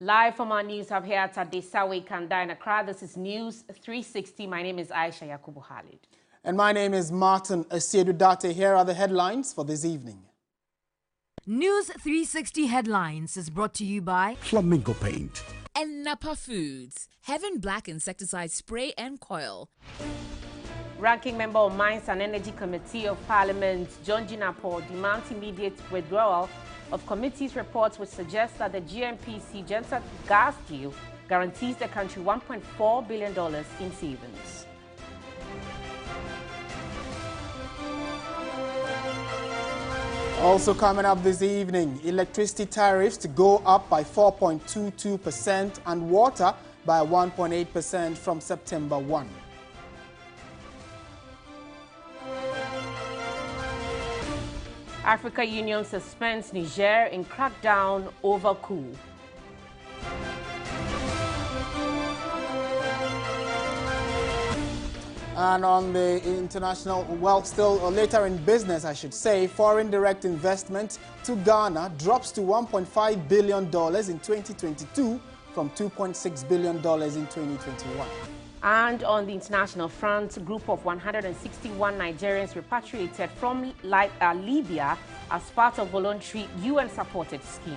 Live from our news hub here at Adesawe Kanda in Accra, this is News 360. My name is Aisha Yakubu Khalid. And my name is Martin Asiedu-Date. Here are the headlines for this evening. News 360 Headlines is brought to you by Flamingo Paint and Napa Foods, Heaven Black Insecticide Spray and Coil. Ranking member of Mines and Energy Committee of Parliament, John Jinapo, demands immediate withdrawal of committee's reports which suggest that the GNPC-Genser gas deal guarantees the country $1.4 billion in savings. Also coming up this evening, electricity tariffs to go up by 4.22% and water by 1.8% from September 1. Africa Union suspends Niger in crackdown over coup. And on the international, well, still later in business, I should say, foreign direct investment to Ghana drops to $1.5 billion in 2022 from $2.6 billion in 2021. And on the international front, a group of 161 Nigerians repatriated from Libya as part of voluntary UN-supported scheme.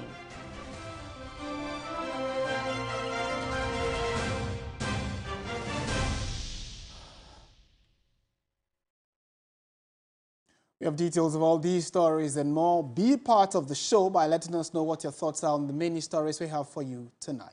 We have details of all these stories and more. Be part of the show by letting us know what your thoughts are on the many stories we have for you tonight.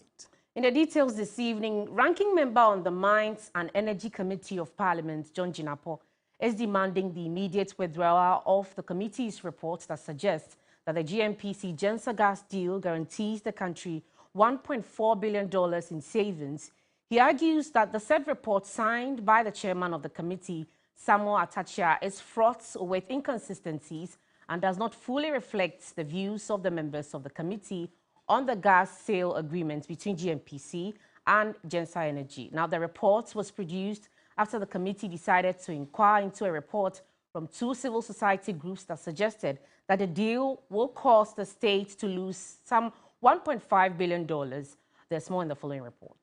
In the details this evening, ranking member on the Mines and Energy Committee of Parliament, John Jinapo, is demanding the immediate withdrawal of the committee's report that suggests that the GNPC-Genser gas deal guarantees the country $1.4 billion in savings. He argues that the said report signed by the chairman of the committee, Samuel Atachia, is fraught with inconsistencies and does not fully reflect the views of the members of the committee on the gas sale agreement between GNPC and Genser Energy. Now, the report was produced after the committee decided to inquire into a report from two civil society groups that suggested that the deal will cause the state to lose some $1.5 billion. There's more in the following report.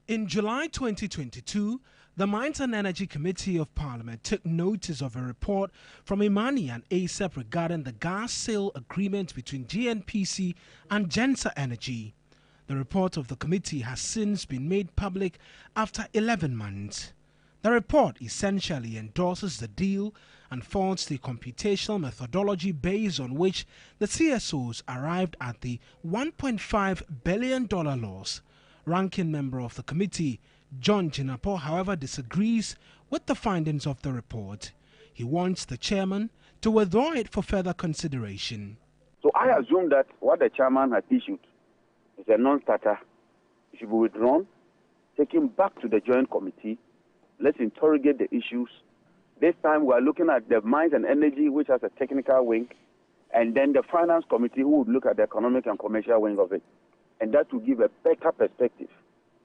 In July 2022, the Mines and Energy Committee of Parliament took notice of a report from Imani and ASEP regarding the gas sale agreement between GNPC and Genser Energy. The report of the committee has since been made public after 11 months. The report essentially endorses the deal and faults the computational methodology based on which the CSOs arrived at the $1.5 billion loss. Ranking member of the committee, John Jinapo, however, disagrees with the findings of the report. He wants the chairman to withdraw it for further consideration. So I assume that what the chairman has issued is a non-starter. It should be withdrawn, taken back to the joint committee. Let's interrogate the issues. This time we are looking at the Mines and Energy, which has a technical wing, and then the Finance Committee, who would look at the economic and commercial wing of it. And that will give a better perspective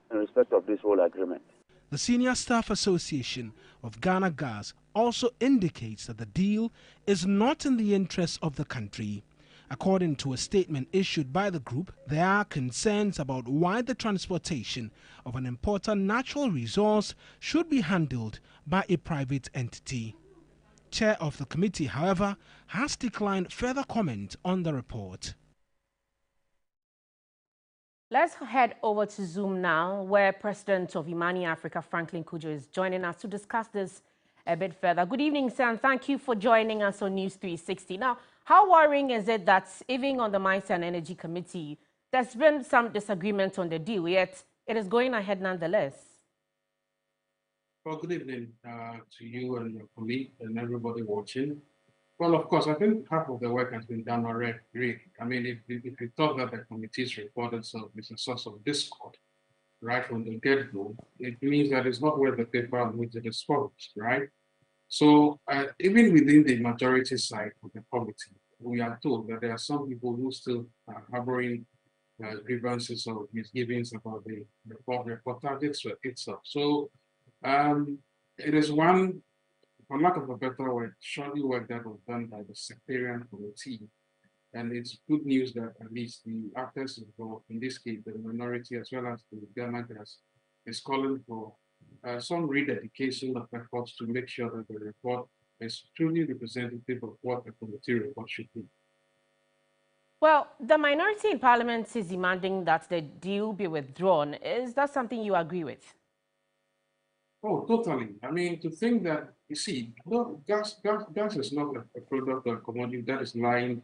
in respect of this whole agreement. The Senior Staff Association of Ghana Gas also indicates that the deal is not in the interest of the country. According to a statement issued by the group, there are concerns about why the transportation of an important natural resource should be handled by a private entity. Chair of the committee, however, has declined further comment on the report. Let's head over to Zoom now, where President of Imani Africa, Franklin Kujo, is joining us to discuss this a bit further. Good evening, sir, and thank you for joining us on News 360. Now, how worrying is it that even on the Mines and Energy Committee, there's been some disagreement on the deal, yet it is going ahead nonetheless? Well, good evening to you and your colleague and everybody watching. Well, of course, I think half of the work has been done already. I mean, if you thought that the committee's report itself is a source of discord right from the get-go, it means that it's not worth the paper on which it is published, right? So even within the majority side of the committee, we are told that there are some people who still are harboring grievances or misgivings about the report targets itself. So it is one, for lack of a better word, shoddy work that was done by the sectarian committee And it's good news that at least the actors involved, in this case, the minority as well as the Ghana Gas, is calling for some rededication of efforts to make sure that the report is truly representative of what the committee report should be. Well, the minority in Parliament is demanding that the deal be withdrawn. Is that something you agree with? Oh, totally. I mean, to think that, you see, no, gas is not a product or a commodity that is lying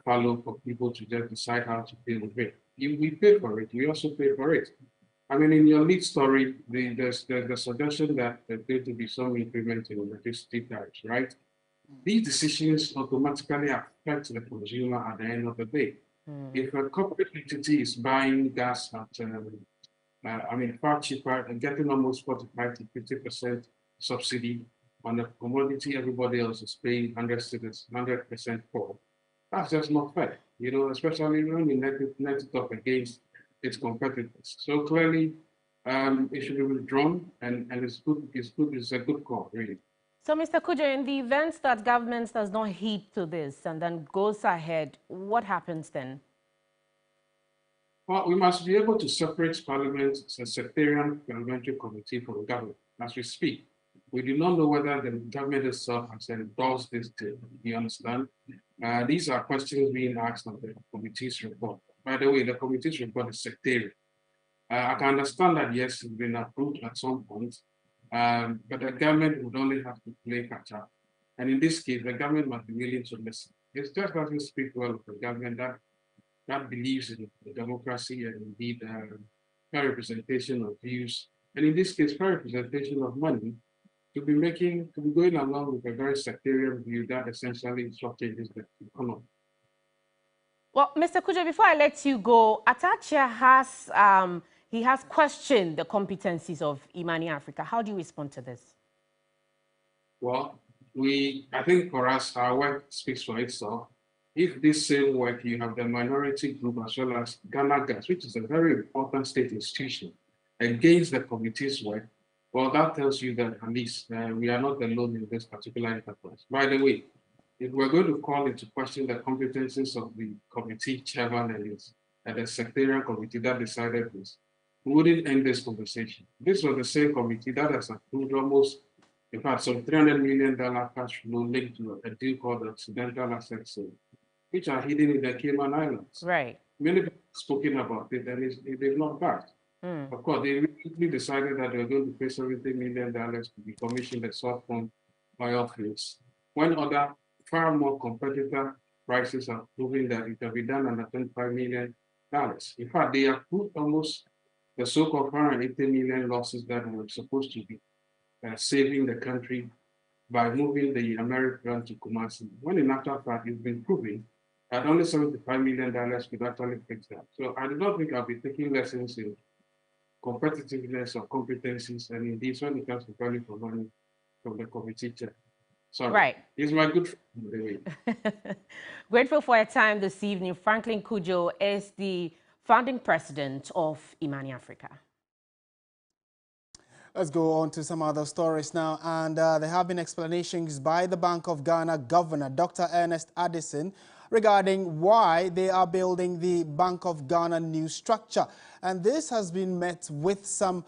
fallow for people to just decide how to deal with it. We pay for it. We also pay for it. I mean, in your lead story, there's the suggestion that there's going to be some increment in electricity tariffs, right? These decisions automatically affect the consumer at the end of the day. If a corporate entity is buying gas at, far cheaper and getting almost 45 to 50% subsidy on a commodity everybody else is paying 100% for, that's just not fair, you know, especially when you net it up against its competitors. So clearly, it should be withdrawn, and it's a good call, really. So, Mr. Kudjo, in the event that government does not heed to this and then goes ahead, what happens then? Well, we must be able to separate Parliament as a sectarian parliamentary committee from government as we speak. We do not know whether the government itself has endorsed this deal. You understand? These are questions being asked of the committee's report. By the way, the committee's report is sectarian. I can understand that, yes, it's been approved at some point, but the government would only have to play catch up. And in this case, the government must be willing to listen. It just doesn't speak well of the government that believes in democracy and indeed fair representation of views. And in this case, fair representation of money to be going along with a very sectarian view that essentially shortages the economy. Well, Mr. Kudjo, before I let you go, Atacha has questioned the competencies of Imani Africa. How do you respond to this? Well, I think for us, our work speaks for itself. If this same work, you have the minority group as well as Ghana Gas, which is a very important state institution, against the committee's work, well, that tells you that at least we are not alone in this particular enterprise. By the way, if we're going to call into question the competencies of the committee chairman and the secretarial committee that decided this, we wouldn't end this conversation. This was the same committee that has approved almost, in fact, some $300 million cash flow linked to a deal called the Accidental Asset Sale, which are hidden in the Cayman Islands. Right. Many people have spoken about it, and they've not backed. Of course, they recently decided that they were going to pay $70 million to decommission the soft fund oil fields, when other far more competitive prices are proving that it can be done under $25 million. In fact, they approved almost the so-called $480 million losses that were supposed to be saving the country by moving the American to Kumasi, when in actual fact it's been proven that only $75 million could actually fix that. So I do not think I'll be taking lessons in competitiveness or competencies, and indeed when it comes to value for money from the committee chair. Sorry. Right. He's my good friend. Grateful for your time this evening. Franklin Kudjo is the founding president of Imani Africa. Let's go on to some other stories now. And there have been explanations by the Bank of Ghana Governor, Dr. Ernest Addison, regarding why they are building the Bank of Ghana new structure. And this has been met with some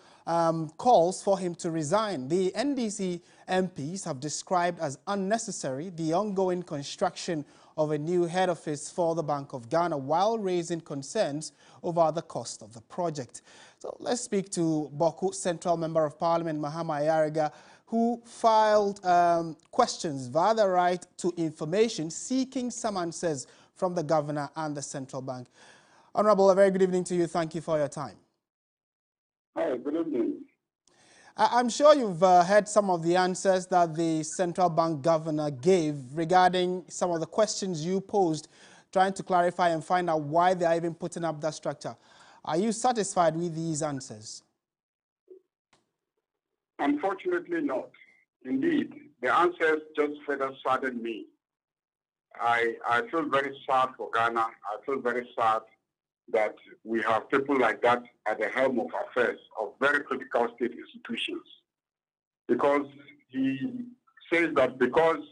calls for him to resign. The NDC MPs have described as unnecessary the ongoing construction of a new head office for the Bank of Ghana, while raising concerns over the cost of the project. So let's speak to Boku Central Member of Parliament, Mahama Ayariga, who filed questions via the right to information, seeking some answers from the governor and the central bank. Honorable, a very good evening to you. Thank you for your time. Hi, good evening. I'm sure you've heard some of the answers that the central bank governor gave regarding some of the questions you posed, trying to clarify and find out why they are even putting up that structure. Are you satisfied with these answers? Unfortunately not. Indeed, the answers just further saddened me. I feel very sad for Ghana. I feel very sad that we have people like that at the helm of affairs of very critical state institutions. Because he says that because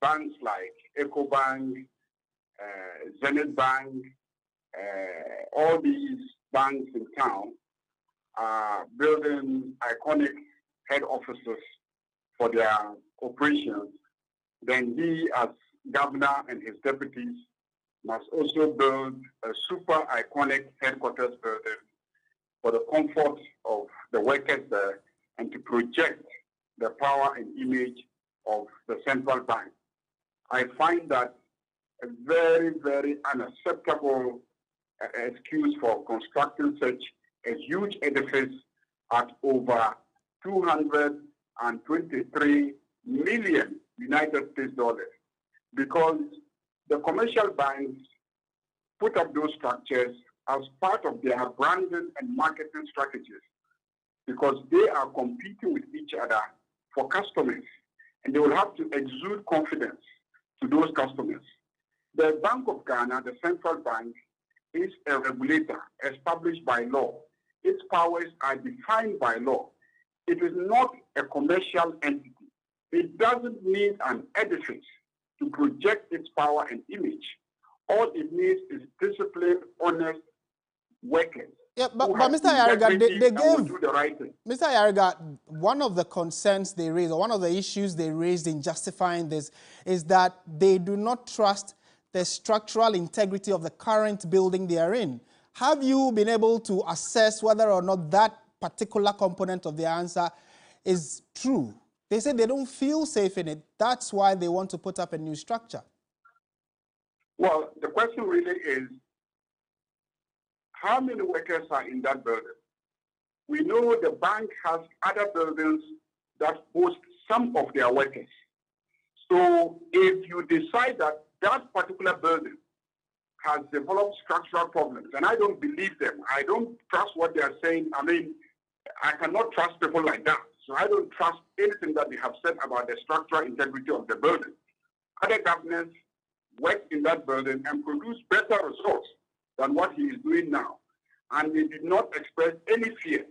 banks like EcoBank, Zenith Bank, all these banks in town are building iconic head offices for their operations, then he, as governor and his deputies, must also build a super iconic headquarters building for the comfort of the workers there and to project the power and image of the central bank. I find that a very, very unacceptable excuse for constructing such a huge edifice at over 223 million United States dollars, because the commercial banks put up those structures as part of their branding and marketing strategies, because they are competing with each other for customers, and they will have to exude confidence to those customers. The Bank of Ghana, the central bank, is a regulator established by law. Its powers are defined by law. It is not a commercial entity. It doesn't need an edifice to project its power and image. All it needs is disciplined, honest workers. Yeah, but Mr. Ayariga, they gave, do the right thing. Mr. Ayariga, one of the concerns they raised, or one of the issues they raised in justifying this, is that they do not trust the structural integrity of the current building they are in. Have you been able to assess whether or not that particular component of the answer is true? They say they don't feel safe in it. That's why they want to put up a new structure. Well, the question really is, how many workers are in that building? We know the bank has other buildings that host some of their workers. So if you decide that that particular building has developed structural problems, and I don't believe them, I don't trust what they are saying. I mean, I cannot trust people like that. So I don't trust anything that they have said about the structural integrity of the building. Other governors worked in that building and produced better results than what he is doing now. And they did not express any fear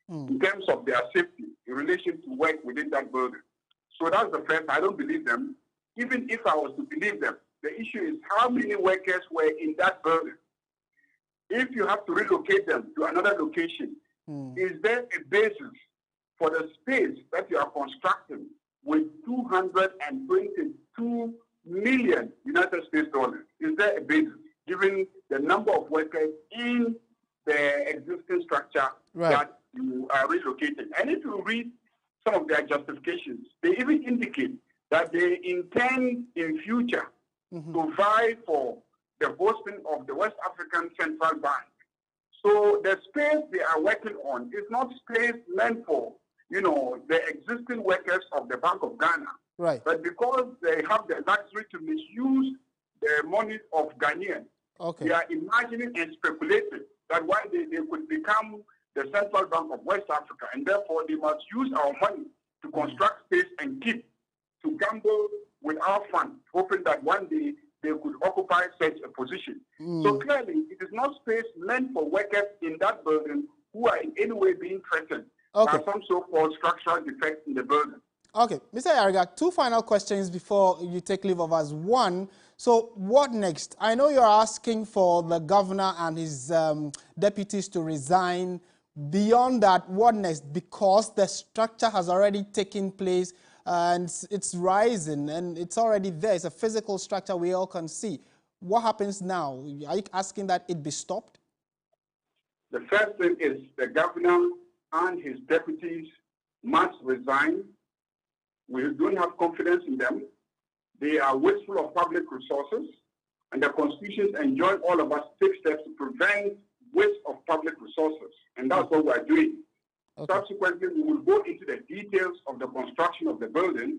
in terms of their safety in relation to work within that building. So that's the first. I don't believe them. Even if I was to believe them, the issue is how many workers were in that building. If you have to relocate them to another location, is there a basis for the space that you are constructing with 222 million United States dollars? Is there a basis, given the number of workers in the existing structure that you are relocating? And if you read some of their justifications, they even indicate that they intend in future to vie for the hosting of the West African Central Bank. So the space they are working on is not space meant for, you know, the existing workers of the Bank of Ghana. Right. But because they have the luxury to misuse the money of Ghanaians, they are imagining and speculating that one day they could become the Central Bank of West Africa, and therefore they must use our money to construct space and keep, to gamble with our funds, hoping that one day they could occupy such a position. So clearly, it is not space meant for workers in that building who are in any way being threatened by some so-called structural defects in the building. Okay, Mr. Ayariga, two final questions before you take leave of us. One, so what next? I know you're asking for the governor and his deputies to resign. Beyond that, what next? Because the structure has already taken place and it's rising and it's already there. It's a physical structure we all can see. What happens now? Are you asking that it be stopped? The first thing is the governor and his deputies must resign. We don't have confidence in them. They are wasteful of public resources, and the Constitution enjoins all of us to take steps to prevent waste of public resources, and that's what we are doing. Subsequently, we will go into the details of the construction of the building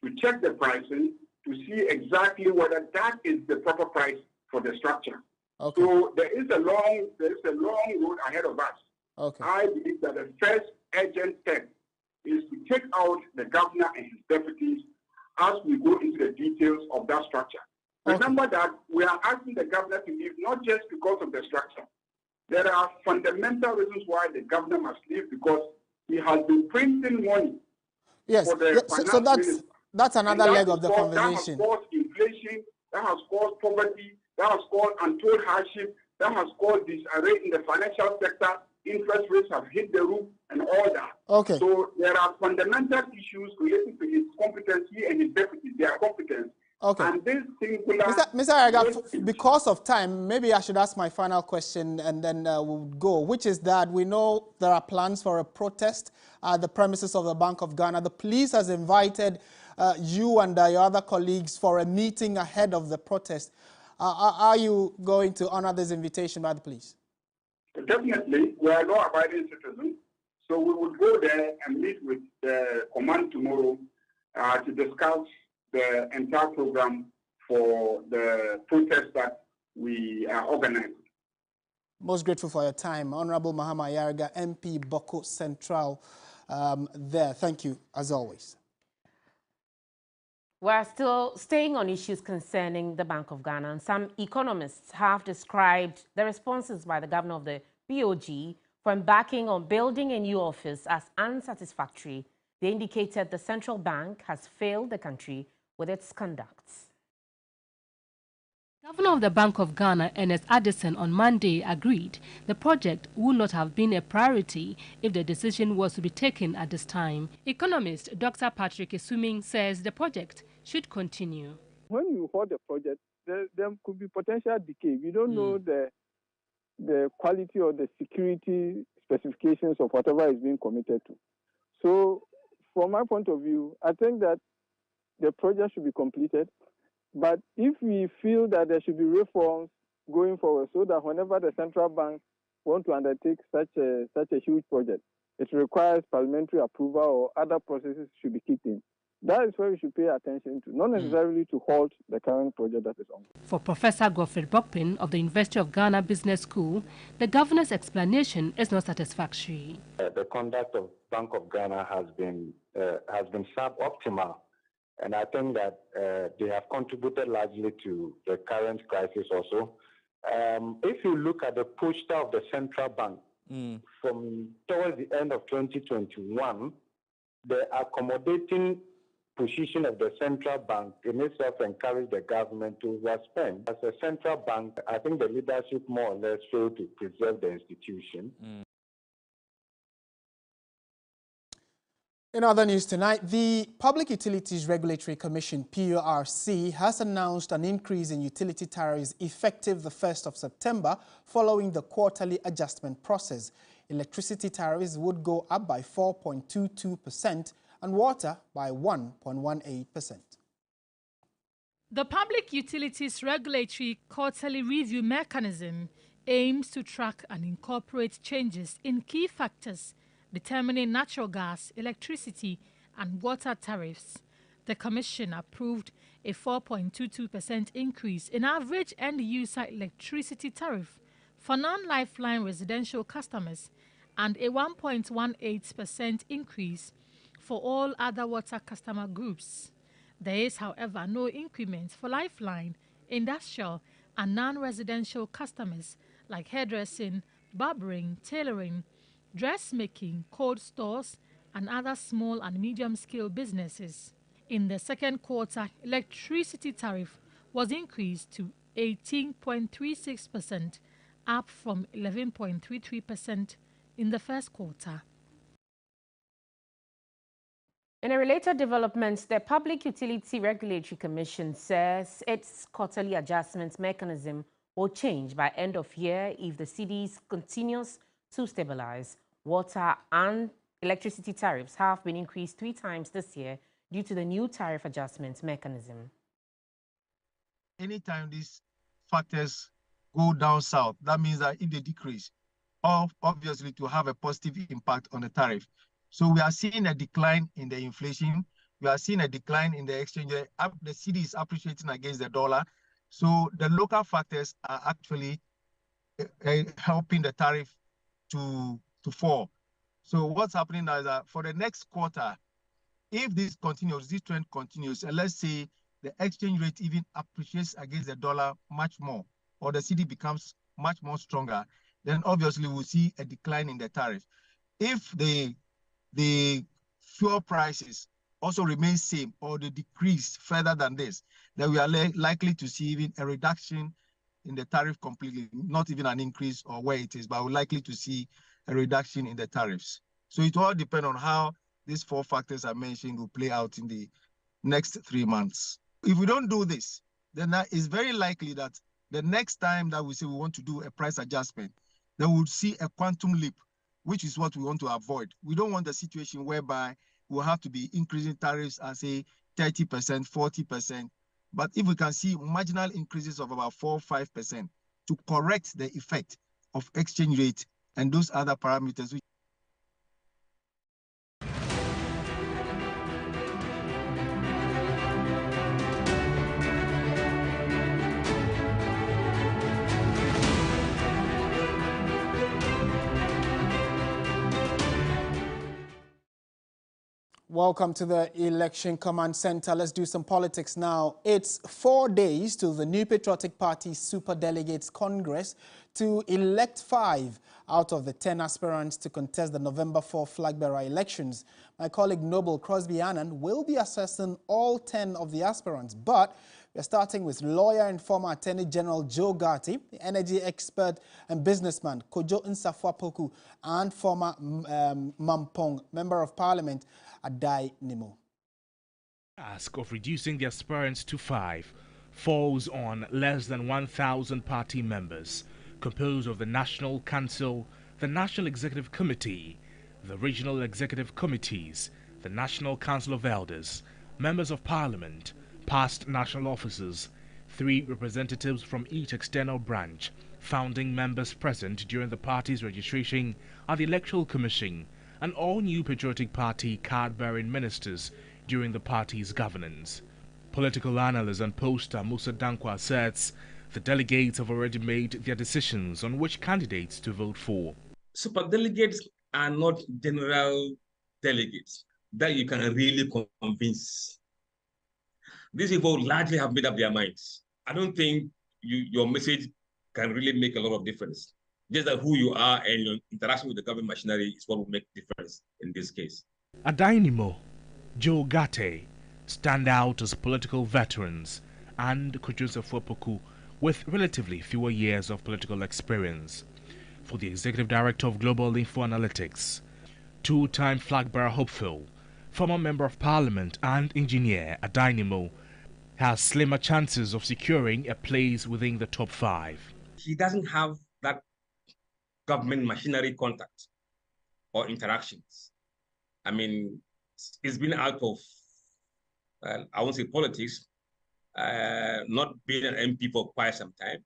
to check the pricing to see exactly whether that is the proper price for the structure. So there is a long road ahead of us. I believe that the first urgent step is to take out the governor and his deputies as we go into the details of that structure. Remember that we are asking the governor to leave not just because of the structure. There are fundamental reasons why the governor must leave, because he has been printing money. Yes, for the so that's another leg of the conversation. That has caused inflation, that has caused poverty, that has caused untold hardship, that has caused disarray in the financial sector. Interest rates have hit the roof and all that. Okay. So there are fundamental issues related to his competency and his deputies, their competence. Okay. And this singular... Mr. Ayerga, because of time, maybe I should ask my final question and then we'll go, which is that we know there are plans for a protest at the premises of the Bank of Ghana. The police has invited you and your other colleagues for a meeting ahead of the protest. Are you going to honor this invitation by the police? Definitely. We are law-abiding citizens, so we will go there and meet with the command tomorrow to discuss the entire program for the protest that we are organizing. Most grateful for your time. Honorable Mahama Ayerga, MP, Boko Central, there. Thank you, as always. We're still staying on issues concerning the Bank of Ghana, and some economists have described the responses by the governor of the BOG for embarking on building a new office as unsatisfactory. They indicated the central bank has failed the country with its conduct. Governor of the Bank of Ghana, Ernest Addison, on Monday agreed the project would not have been a priority if the decision was to be taken at this time. Economist Dr. Patrick Esuming says the project should continue. When you hold the project, there could be potential decay. We don't know the quality or the security specifications of whatever is being committed to. So, from my point of view, I think that the project should be completed. But if we feel that there should be reforms going forward, so that whenever the central bank wants to undertake such a huge project, it requires parliamentary approval or other processes should be kicked in. That is where we should pay attention to, not necessarily to halt the current project that is on. For Professor Godfrey Bokpin of the University of Ghana Business School, the governor's explanation is not satisfactory. The conduct of Bank of Ghana has been suboptimal. And I think that they have contributed largely to the current crisis also. If you look at the posture of the central bank from towards the end of 2021, the accommodating position of the central bank in itself encouraged the government to overspend. As a central bank, I think the leadership more or less failed to preserve the institution. In other news tonight, the Public Utilities Regulatory Commission, PURC, has announced an increase in utility tariffs effective the 1st of September following the quarterly adjustment process. Electricity tariffs would go up by 4.22% and water by 1.18%. The Public Utilities Regulatory Quarterly Review Mechanism aims to track and incorporate changes in key factors determining natural gas, electricity and water tariffs. The Commission approved a 4.22% increase in average end-user electricity tariff for non-lifeline residential customers and a 1.18% increase for all other water customer groups. There is, however, no increment for lifeline, industrial and non-residential customers like hairdressing, barbering, tailoring, dressmaking, cold stores, and other small and medium-scale businesses. In the second quarter, electricity tariff was increased to 18.36%, up from 11.33% in the first quarter. In a related development, the Public Utility Regulatory Commission says its quarterly adjustment mechanism will change by end of year if the cedis continues to stabilize. Water and electricity tariffs have been increased 3 times this year due to the new tariff adjustment mechanism. Anytime these factors go down south, that means that if they decrease, obviously to have a positive impact on the tariff. So we are seeing a decline in the inflation. We are seeing a decline in the exchange rate. The cedi is appreciating against the dollar. So the local factors are actually helping the tariff to fall. So what's happening now is that for the next quarter, if this continues, this trend continues, and let's say the exchange rate even appreciates against the dollar much more, or the cedi becomes much more stronger, then obviously we'll see a decline in the tariff. If the fuel prices also remain same or they decrease further than this, then we are likely to see even a reduction in the tariff completely, not even an increase or where it is, but we're likely to see a reduction in the tariffs. So it all depends on how these four factors I mentioned will play out in the next 3 months. If we don't do this, then it's very likely that the next time that we say we want to do a price adjustment, then we'll see a quantum leap, which is what we want to avoid. We don't want a situation whereby we'll have to be increasing tariffs at, say, 30%, 40%. But if we can see marginal increases of about 4 or 5% to correct the effect of exchange rate and those other parameters. Welcome to the Election Command Center. Let's do some politics now. It's 4 days to the New Patriotic Party Super Delegates Congress to elect 5 out of the 10 aspirants to contest the November 4 flag-bearer elections. My colleague Noble Crosby-Annan will be assessing all 10 of the aspirants, but we're starting with lawyer and former Attorney General Joe Gatti, the energy expert and businessman Kojo Nsafwa-Poku, and former Mampong Member of Parliament Adai Nimo. Task of reducing the aspirants to 5 falls on less than 1,000 party members, composed of the National Council, the National Executive Committee, the Regional Executive Committees, the National Council of Elders, members of Parliament, past national officers, 3 representatives from each external branch, founding members present during the party's registration at the Electoral Commission, and all New Patriotic Party card-bearing ministers during the party's governance. Political analyst and pollster Musa Dankwa says the delegates have already made their decisions on which candidates to vote for. Super delegates are not general delegates that you can really convince. These people largely have made up their minds. I don't think your message can really make a lot of difference. Just that who you are and your interaction with the government machinery is what will make difference in this case. Adainimo, Joe Gatti stand out as political veterans, and Kojo Nsafwa-Poku with relatively fewer years of political experience. For the Executive Director of Global Info Analytics, 2-time flag-bearer hopeful, former Member of Parliament and engineer Adainimo has slimmer chances of securing a place within the top 5. He doesn't have that government machinery contact or interactions. I mean, he's been out of, I won't say politics, not being an MP for quite some time.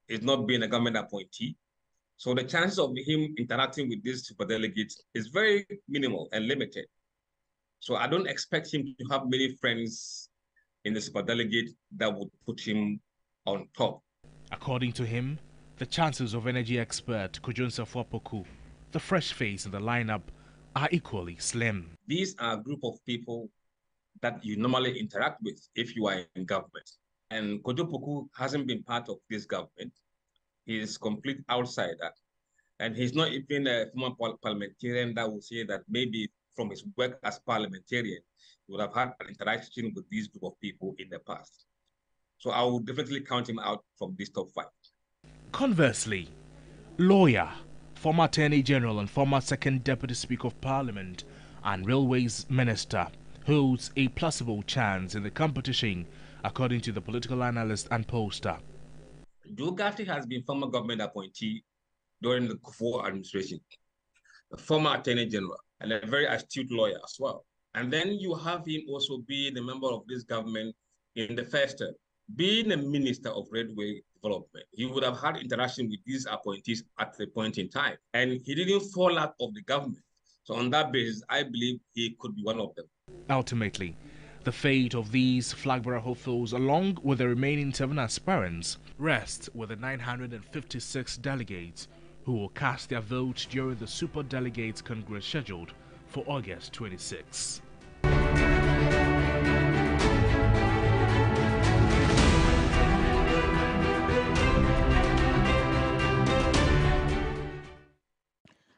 He's not being a government appointee. So the chances of him interacting with these superdelegates is very minimal and limited. So I don't expect him to have many friends in the superdelegate that would put him on top. According to him, the chances of energy expert Kojo Nsafwa-Poku, the fresh face in the lineup, are equally slim. These are a group of people that you normally interact with if you are in government. And Kojo Poku hasn't been part of this government. He is a complete outsider. And he's not even a former parliamentarian that would say that maybe from his work as parliamentarian, he would have had an interaction with these group of people in the past. So I would definitely count him out from this top 5. Conversely, lawyer, former Attorney General and former Second Deputy Speaker of Parliament and Railways Minister holds a plausible chance in the competition, according to the political analyst and pollster. Joe Gatti has been former government appointee during the Kufuor administration, a former Attorney General, and a very astute lawyer as well. And then you have him also being a member of this government in the first term. Being a Minister of Railway Development, he would have had interaction with these appointees at the point in time. And he didn't fall out of the government. So on that basis, I believe he could be one of them. Ultimately, the fate of these flag-bearer hopefuls, along with the remaining 7 aspirants, rests with the 956 delegates who will cast their vote during the Super Delegates Congress scheduled for August 26.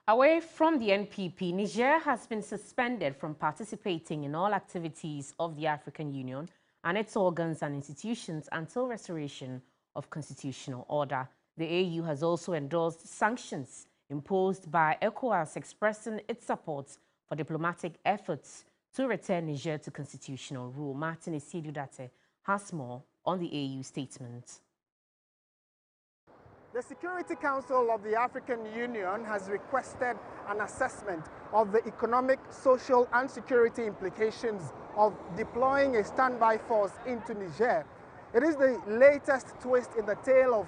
Away from the NPP, Niger has been suspended from participating in all activities of the African Union and its organs and institutions until restoration of constitutional order. The AU has also endorsed sanctions imposed by ECOWAS, expressing its support for diplomatic efforts to return Niger to constitutional rule. Martin Esiedudate has more on the AU statement. The Security Council of the African Union has requested an assessment of the economic, social and security implications of deploying a standby force into Niger. It is the latest twist in the tale of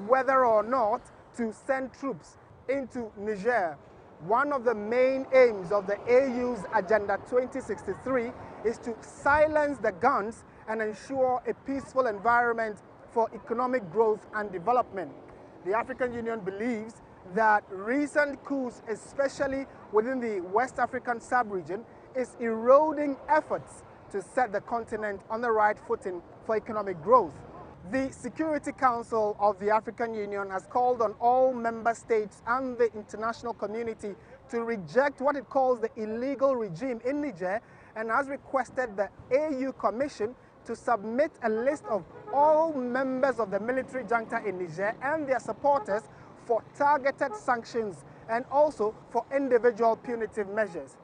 whether or not to send troops into Niger. One of the main aims of the AU's Agenda 2063 is to silence the guns and ensure a peaceful environment for economic growth and development. The African Union believes that recent coups, especially within the West African sub-region, is eroding efforts to set the continent on the right footing for economic growth. The Security Council of the African Union has called on all member states and the international community to reject what it calls the illegal regime in Niger, and has requested the AU Commission to submit a list of all members of the military junta in Niger and their supporters for targeted sanctions and also for individual punitive measures.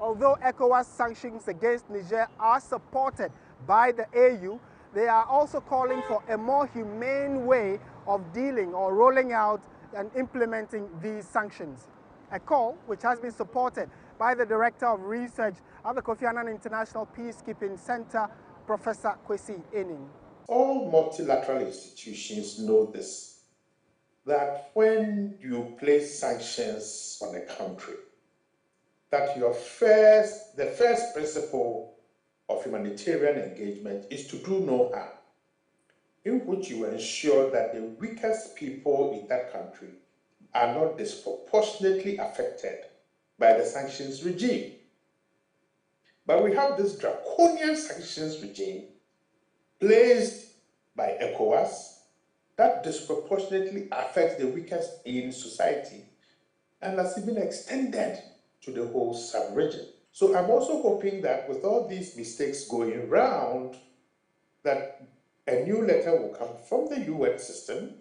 Although ECOWAS sanctions against Niger are supported by the AU, they are also calling for a more humane way of dealing or rolling out and implementing these sanctions. A call which has been supported by the Director of Research at the Kofi Annan International Peacekeeping Center, Professor Kwesi Enin. All multilateral institutions know this, that when you place sanctions on a country, that the first principle of humanitarian engagement is to do no harm, in which you ensure that the weakest people in that country are not disproportionately affected by the sanctions regime. But we have this draconian sanctions regime placed by ECOWAS that disproportionately affects the weakest in society and has been extended to the whole sub-region. So I'm also hoping that with all these mistakes going round, that a new letter will come from the UN system.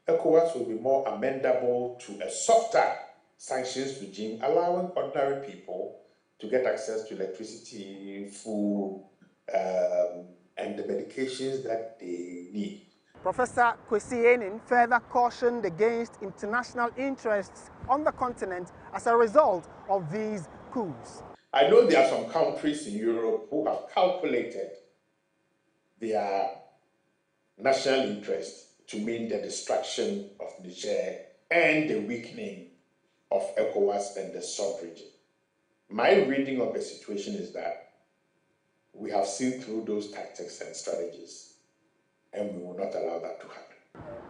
ECOWAS will be more amendable to a softer sanctions regime, allowing ordinary people to get access to electricity, food, and the medications that they need. Professor Kwesi Enin further cautioned against international interests on the continent as a result of these coups. I know there are some countries in Europe who have calculated their national interest to mean the destruction of Niger and the weakening of ECOWAS and the sub-region. My reading of the situation is that we have seen through those tactics and strategies, and we will not allow that to happen.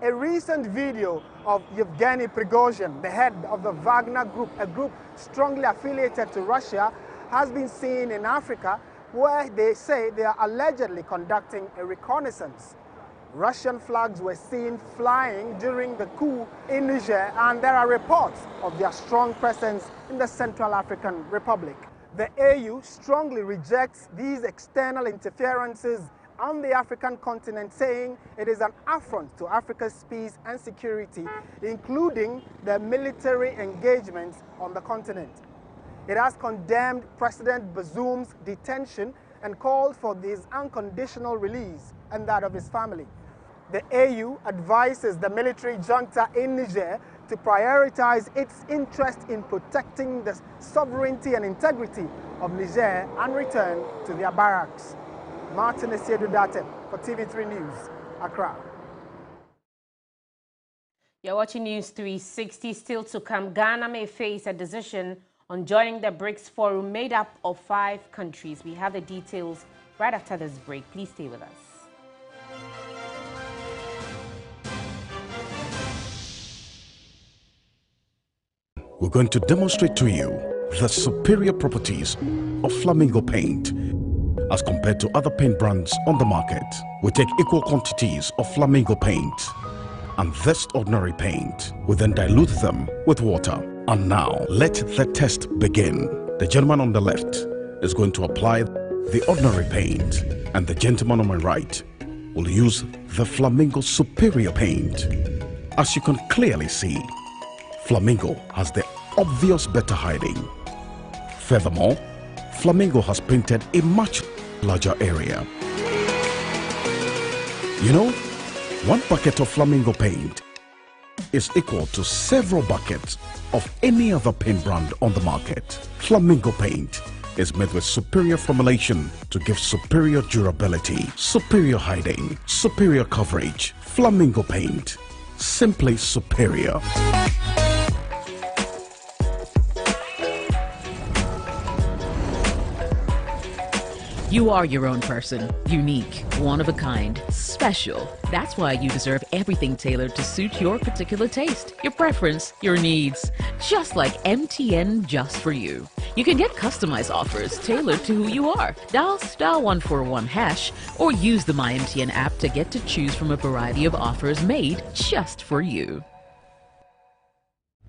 A recent video of Yevgeny Prigozhin, the head of the Wagner Group, a group strongly affiliated to Russia, has been seen in Africa, where they say they are allegedly conducting a reconnaissance. Russian flags were seen flying during the coup in Niger, and there are reports of their strong presence in the Central African Republic. The AU strongly rejects these external interferences on the African continent, saying it is an affront to Africa's peace and security, including the military engagements on the continent. It has condemned President Bazoum's detention and called for his unconditional release and that of his family. The AU advises the military junta in Niger to prioritize its interest in protecting the sovereignty and integrity of Niger and return to their barracks. Martin Esiedudate for TV3 News, Accra. You're watching News 360. Still to come, Ghana may face a decision on joining the BRICS forum made up of 5 countries. We have the details right after this break. Please stay with us. We're going to demonstrate to you the superior properties of Flamingo paint as compared to other paint brands on the market. We take equal quantities of Flamingo paint and this ordinary paint. We then dilute them with water. And now, let the test begin. The gentleman on the left is going to apply the ordinary paint, and the gentleman on my right will use the Flamingo Superior paint. As you can clearly see, Flamingo has the obvious better hiding. Furthermore, Flamingo has painted a much larger area. You know, one bucket of Flamingo paint is equal to several buckets of any other paint brand on the market. Flamingo paint is made with superior formulation to give superior durability, superior hiding, superior coverage. Flamingo paint, simply superior. You are your own person, unique, one of a kind, special. That's why you deserve everything tailored to suit your particular taste, your preference, your needs. Just like MTN Just For You. You can get customized offers tailored to who you are. Dial *141# or use the MyMTN app to get to choose from a variety of offers made just for you.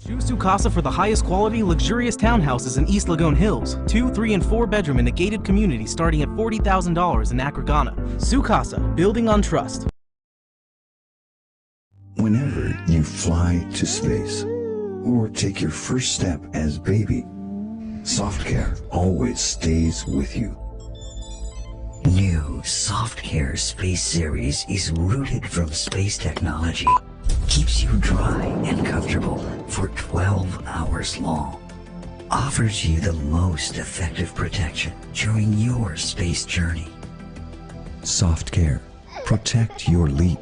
Choose Sukasa for the highest quality, luxurious townhouses in East Lagoon Hills. 2, 3, and 4 bedroom in a gated community starting at $40,000 in Accra, Ghana. Sukasa, building on trust. Whenever you fly to space or take your first step as baby, SoftCare always stays with you. New SoftCare Space Series is rooted from space technology. Keeps you dry and comfortable for 12 hours long. Offers you the most effective protection during your space journey. SoftCare. Protect your leap.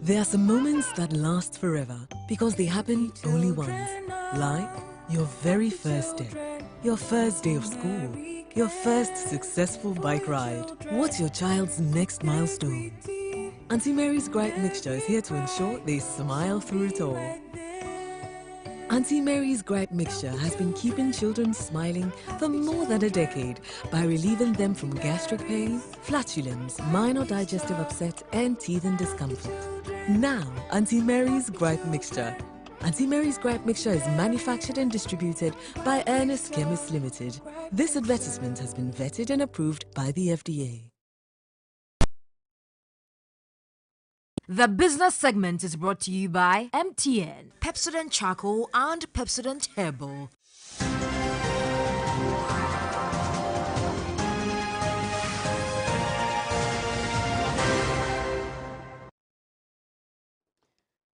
There are some moments that last forever because they happen only once. Like your very first day, your first day of school, your first successful bike ride. What's your child's next milestone? Auntie Mary's Gripe Mixture is here to ensure they smile through it all. Auntie Mary's Gripe Mixture has been keeping children smiling for more than a decade by relieving them from gastric pain, flatulence, minor digestive upset, and teething discomfort. Now, Auntie Mary's Gripe Mixture. Auntie Mary's Gripe Mixture is manufactured and distributed by Ernest Chemists Limited. This advertisement has been vetted and approved by the FDA. The business segment is brought to you by MTN, Pepsodent Charcoal and Pepsodent Herbal.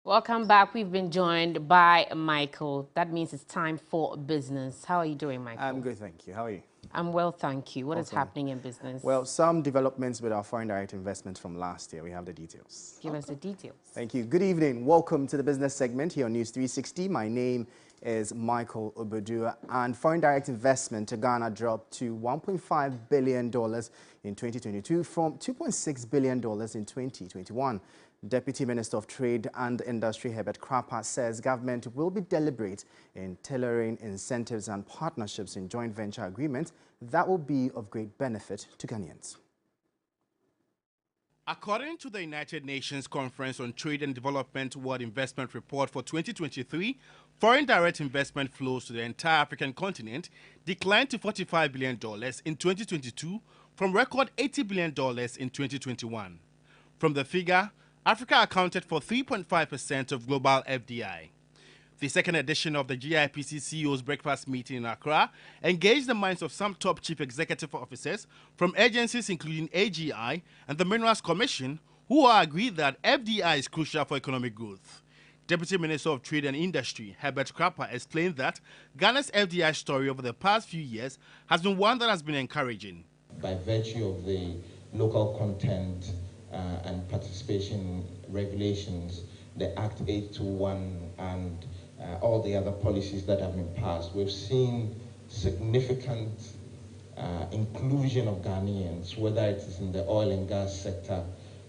Welcome back. We've been joined by Michael. That means it's time for business. How are you doing, Michael? I'm good, thank you. How are you? I'm well, thank you. What is Awesome. happening in business? Well, some developments with our foreign direct investment from last year. We have the details. Give us the details. Thank you. Good evening. Welcome to the business segment here on News 360. My name is Michael Obadua, and foreign direct investment to Ghana dropped to $1.5 billion in 2022 from $2.6 billion in 2021. Deputy Minister of Trade and Industry Herbert Krapper says government will be deliberate in tailoring incentives and partnerships in joint venture agreements that will be of great benefit to Ghanaians. According to the United Nations Conference on Trade and Development World Investment Report for 2023, foreign direct investment flows to the entire African continent declined to $45 billion in 2022 from record $80 billion in 2021. From the figure, Africa accounted for 3.5% of global FDI. The second edition of the GIPC CEO's breakfast meeting in Accra engaged the minds of some top chief executive officers from agencies including AGI and the Minerals Commission, who all agreed that FDI is crucial for economic growth. Deputy Minister of Trade and Industry Herbert Krapper explained that Ghana's FDI story over the past few years has been one that has been encouraging. By virtue of the local content and participation regulations, the Act 821 and all the other policies that have been passed, we've seen significant inclusion of Ghanaians, whether it is in the oil and gas sector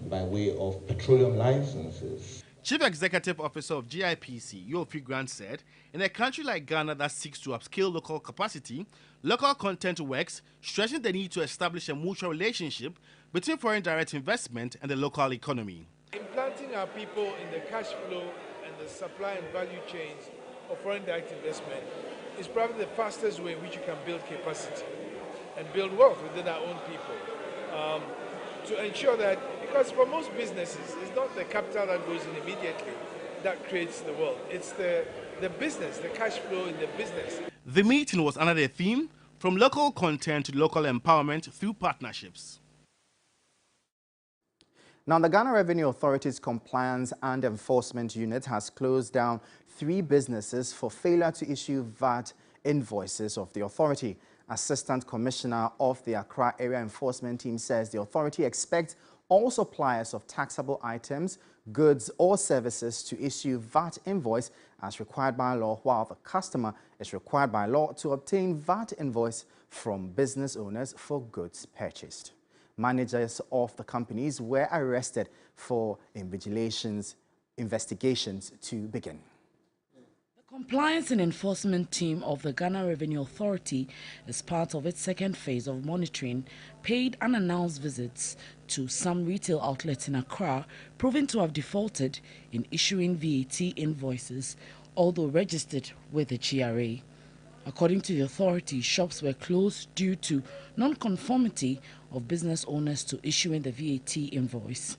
by way of petroleum licenses. Chief Executive Officer of GIPC, Yofi Grant, said, in a country like Ghana that seeks to upscale local capacity, local content works, stressing the need to establish a mutual relationship between foreign direct investment and the local economy. Implanting our people in the cash flow and the supply and value chains of foreign direct investment is probably the fastest way in which you can build capacity. and build wealth within our own people. To ensure that, because for most businesses, it's not the capital that goes in immediately that creates the wealth. It's the business, the cash flow in the business. The meeting was under the theme, from local content to local empowerment through partnerships. Now, the Ghana Revenue Authority's Compliance and Enforcement Unit has closed down 3 businesses for failure to issue VAT invoices of the authority. Assistant Commissioner of the Accra Area Enforcement Team says the authority expects all suppliers of taxable items, goods or services to issue VAT invoice as required by law, while the customer is required by law to obtain VAT invoice from business owners for goods purchased. Managers of the companies were arrested for investigations to begin. The Compliance and Enforcement Team of the Ghana Revenue Authority, as part of its second phase of monitoring, paid unannounced visits to some retail outlets in Accra, proving to have defaulted in issuing VAT invoices, although registered with the GRA. According to the authority, shops were closed due to non-conformity of business owners to issuing the VAT invoice.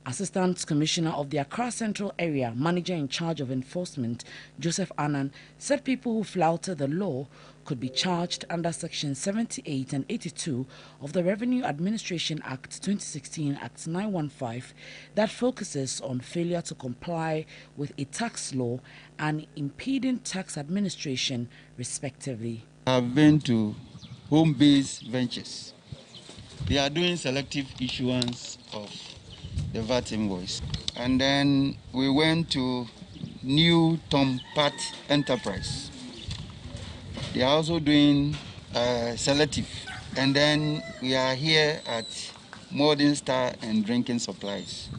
Assistant Commissioner of the Accra Central Area, Manager in charge of enforcement, Joseph Annan, said people who flouted the law could be charged under Section 78 and 82 of the Revenue Administration Act 2016, Act 915, that focuses on failure to comply with a tax law and impeding tax administration, respectively. I've been to home-based ventures. They are doing selective issuance of the VAT invoice. And then we went to New Tom Pat Enterprise. They are also doing selective. And then we are here at Modern Star and Drinking Supplies.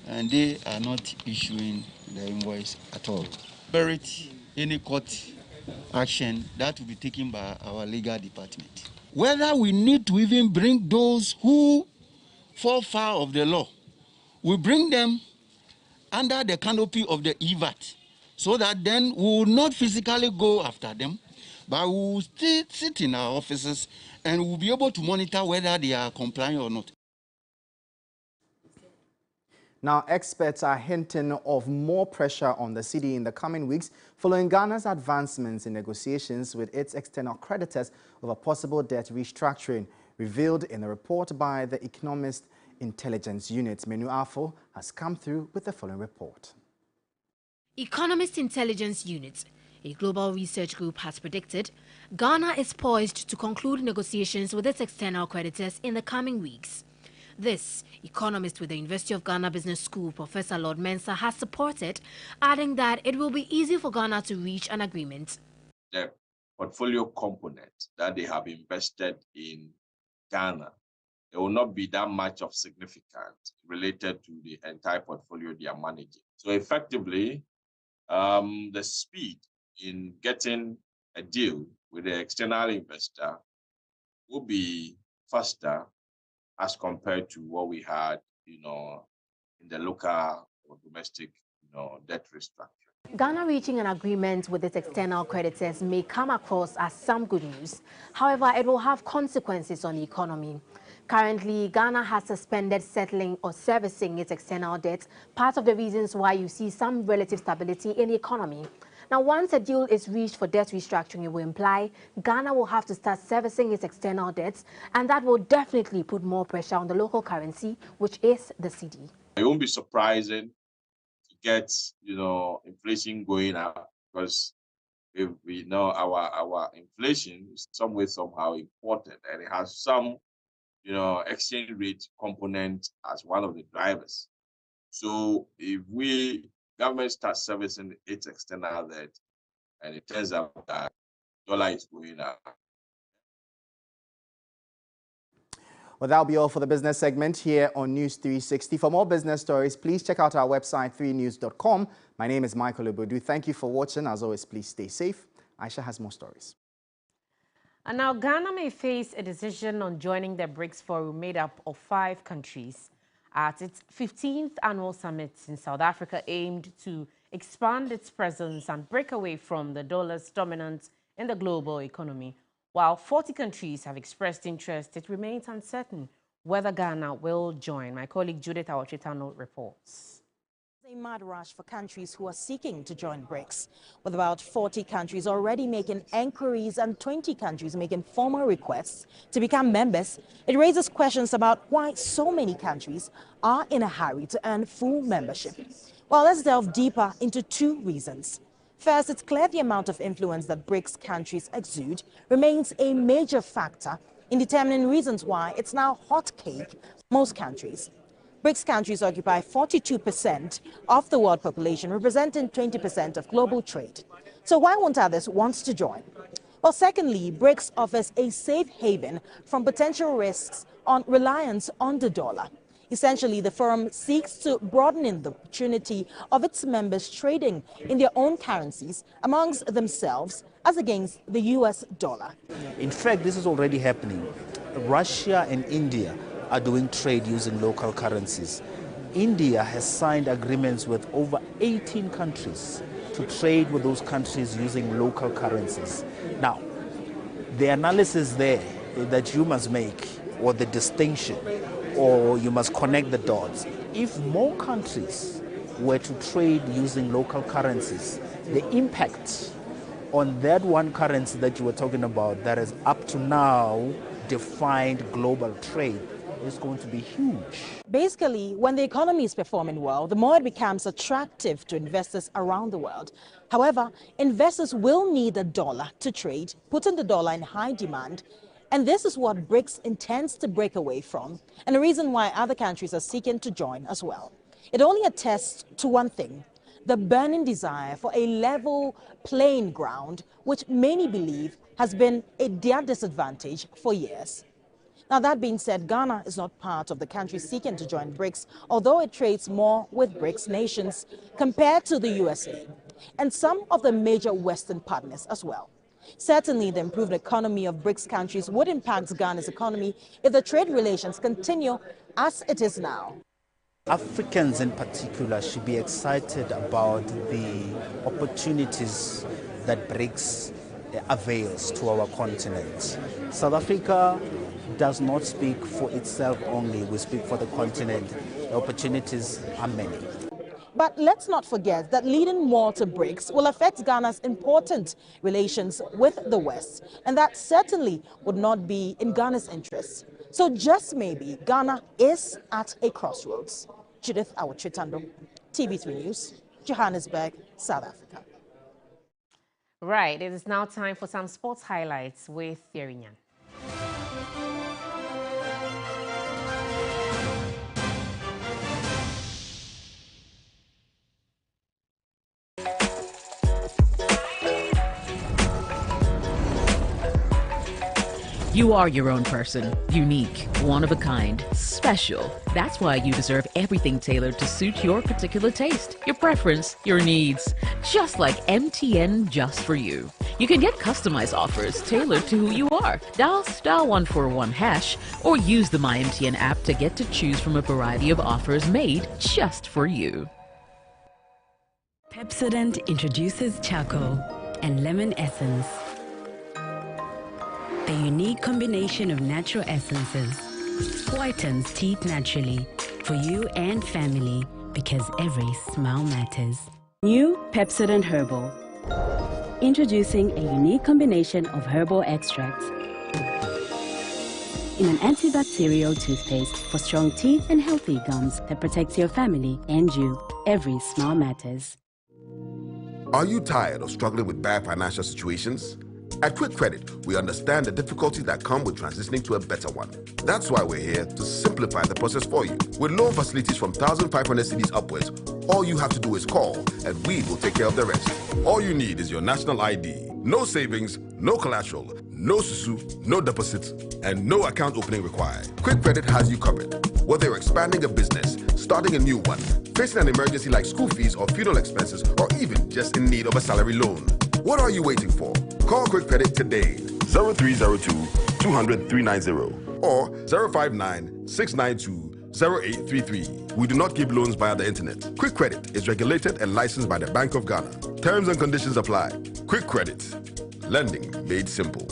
And they are not issuing the invoice at all. Merit any court action that will be taken by our legal department. Whether we need to even bring those who fall foul of the law, we bring them under the canopy of the EVAT, so that then we will not physically go after them, but we will still sit in our offices and we will be able to monitor whether they are complying or not. Now, experts are hinting of more pressure on the cedi in the coming weeks following Ghana's advancements in negotiations with its external creditors over possible debt restructuring, revealed in a report by the Economist Intelligence Unit. Menu Afo has come through with the following report. Economist Intelligence Unit, a global research group, has predicted Ghana is poised to conclude negotiations with its external creditors in the coming weeks. This, economist with the University of Ghana Business School, Professor Lord Mensah, has supported, adding that it will be easy for Ghana to reach an agreement. The portfolio component that they have invested in Ghana, there will not be that much of significance related to the entire portfolio they are managing. So effectively, the speed in getting a deal with the external investor will be faster as compared to what we had, in the local or domestic, debt restructure. Ghana reaching an agreement with its external creditors may come across as some good news. However, it will have consequences on the economy. Currently, Ghana has suspended settling or servicing its external debt, part of the reasons why you see some relative stability in the economy. Now, once a deal is reached for debt restructuring, it will imply Ghana will have to start servicing its external debts, and that will definitely put more pressure on the local currency, which is the cedi. It won't be surprising to get, inflation going up, because if we know our inflation is some way somehow important, and it has some, exchange rate component as one of the drivers. So if government starts servicing its external debt, and it turns out that dollar is going up. Well, that'll be all for the business segment here on News 360. For more business stories, please check out our website, 3news.com. My name is Michael Obodu. Thank you for watching. As always, please stay safe. Aisha has more stories. And now Ghana may face a decision on joining the BRICS forum made up of 5 countries at its 15th annual summit in South Africa, aimed to expand its presence and break away from the dollar's dominance in the global economy. While 40 countries have expressed interest, it remains uncertain whether Ghana will join. My colleague Judith Awachitano reports. A mad rush for countries who are seeking to join BRICS. With about 40 countries already making inquiries and 20 countries making formal requests to become members, it raises questions about why so many countries are in a hurry to earn full membership. Well, let's delve deeper into two reasons. First, it's clear the amount of influence that BRICS countries exude remains a major factor in determining reasons why it's now hot cake for most countries. BRICS countries occupy 42% of the world population, representing 20% of global trade. So why won't others want to join? Well, secondly, BRICS offers a safe haven from potential risks on reliance on the dollar. Essentially, the forum seeks to broaden in the opportunity of its members trading in their own currencies amongst themselves as against the US dollar. In fact, this is already happening. Russia and India are doing trade using local currencies. India has signed agreements with over 18 countries to trade with those countries using local currencies. Now, the analysis there that you must make, or the distinction, or you must connect the dots. If more countries were to trade using local currencies, the impact on that one currency that you were talking about that is up to now defined global trade is going to be huge. Basically, when the economy is performing well, the more it becomes attractive to investors around the world. However, investors will need a dollar to trade, putting the dollar in high demand. And this is what BRICS intends to break away from, and the reason why other countries are seeking to join as well. It only attests to one thing: the burning desire for a level playing ground, which many believe has been at their disadvantage for years. Now, that being said, Ghana is not part of the countries seeking to join BRICS, although it trades more with BRICS nations compared to the USA and some of the major Western partners as well. Certainly, the improved economy of BRICS countries would impact Ghana's economy if the trade relations continue as it is now. Africans in particular should be excited about the opportunities that BRICS avails to our continent. South Africa does not speak for itself only, we speak for the continent. The opportunities are many. But let's not forget that leading more to BRICS will affect Ghana's important relations with the West, and that certainly would not be in Ghana's interests. So just maybe Ghana is at a crossroads. Judith Awachitando, TV3 News, Johannesburg, South Africa. Right, it is now time for some sports highlights with Thierry-Nyan. You are your own person, unique, one of a kind, special. That's why you deserve everything tailored to suit your particular taste, your preference, your needs. Just like MTN Just For You. You can get customized offers tailored to who you are. Dial *141# or use the MyMTN app to get to choose from a variety of offers made just for you. Pepsodent introduces charcoal and lemon essence. The unique combination of natural essences whitens teeth naturally for you and family, because every smile matters. New Pepsodent Herbal. Introducing a unique combination of herbal extracts in an antibacterial toothpaste for strong teeth and healthy gums that protects your family and you. Every smile matters. Are you tired of struggling with bad financial situations? At Quick Credit, we understand the difficulties that come with transitioning to a better one. That's why we're here to simplify the process for you. With loan facilities from 1,500 cedis upwards, all you have to do is call and we will take care of the rest. All you need is your national ID. No savings, no collateral, no susu, no deposits, and no account opening required. Quick Credit has you covered. Whether you're expanding a business, starting a new one, facing an emergency like school fees or funeral expenses, or even just in need of a salary loan. What are you waiting for? Call Quick Credit today. 0302 200 390 or 059 692 0833. We do not give loans via the internet. Quick Credit is regulated and licensed by the Bank of Ghana. Terms and conditions apply. Quick Credit. Lending made simple.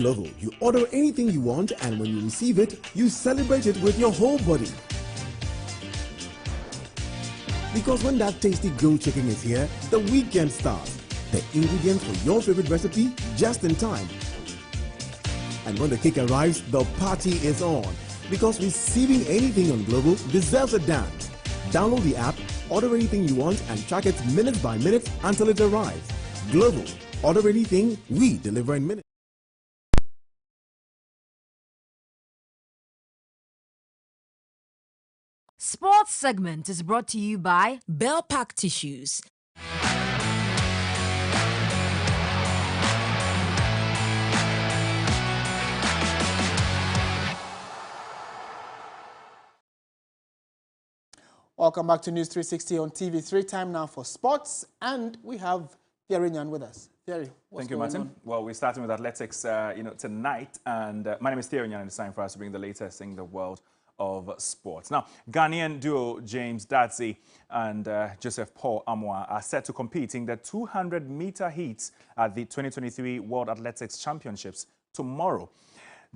Global, you order anything you want, and when you receive it, you celebrate it with your whole body. Because when that tasty grilled chicken is here, the weekend starts. The ingredients for your favorite recipe just in time. And when the cake arrives, the party is on. Because receiving anything on Global deserves a dance. Download the app, order anything you want, and track it minute by minute until it arrives. Global. Order anything, we deliver in minutes. Sports segment is brought to you by Bell Pack Tissues. Welcome back to News 360 on TV3. Time now for sports, and we have Thierry Nyan with us. Thierry, what's Thank you, going Martin. on? Well, we're starting with athletics, tonight, and my name is Thierry Nyan, and it's time for us to bring the latest in the world of sports. Now, Ghanaian duo James Dadzie and Joseph Paul Amoah are set to compete in the 200-meter heats at the 2023 World Athletics Championships tomorrow.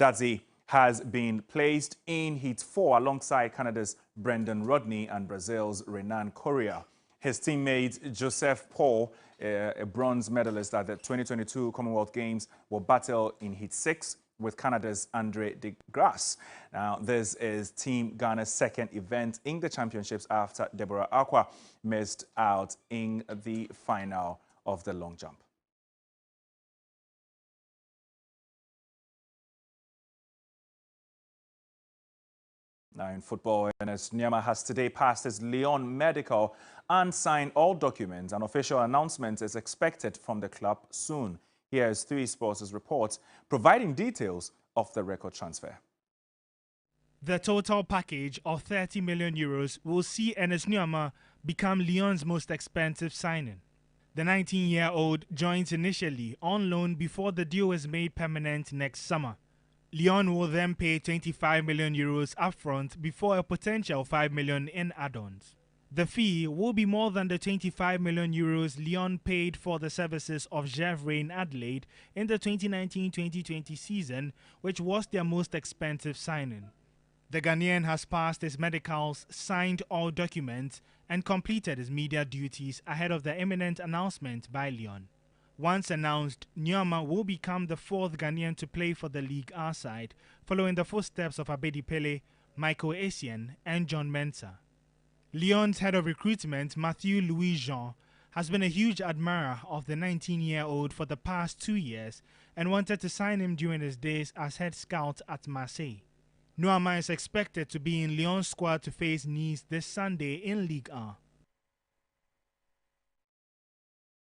Dadzie has been placed in Heat 4 alongside Canada's Brendan Rodney and Brazil's Renan Correa. His teammate Joseph Paul, a bronze medalist at the 2022 Commonwealth Games, will battle in Heat 6 with Canada's Andre de Grasse. Now, this is Team Ghana's second event in the championships after Deborah Aqua missed out in the final of the long jump. Now in football, Ernest Nyama has today passed his Lyon medical and signed all documents. An official announcement is expected from the club soon. Here is 3 Sports' report providing details of the record transfer. The total package of 30 million euros will see Ernest Nyama become Lyon's most expensive signing. The 19-year-old joins initially on loan before the deal is made permanent next summer. Lyon will then pay 25 million euros upfront before a potential 5 million in add-ons. The fee will be more than the 25 million euros Lyon paid for the services of Gervais in Adelaide in the 2019-2020 season, which was their most expensive signing. The Ghanaian has passed his medicals, signed all documents, and completed his media duties ahead of the imminent announcement by Lyon. Once announced, Nyama will become the 4th Ghanaian to play for the Ligue A side, following the footsteps of Abedi Pele, Michael Essien, and John Mensah. Lyon's head of recruitment, Mathieu Louis-Jean, has been a huge admirer of the 19-year-old for the past 2 years and wanted to sign him during his days as head scout at Marseille. Nyama is expected to be in Lyon's squad to face Nice this Sunday in Ligue A.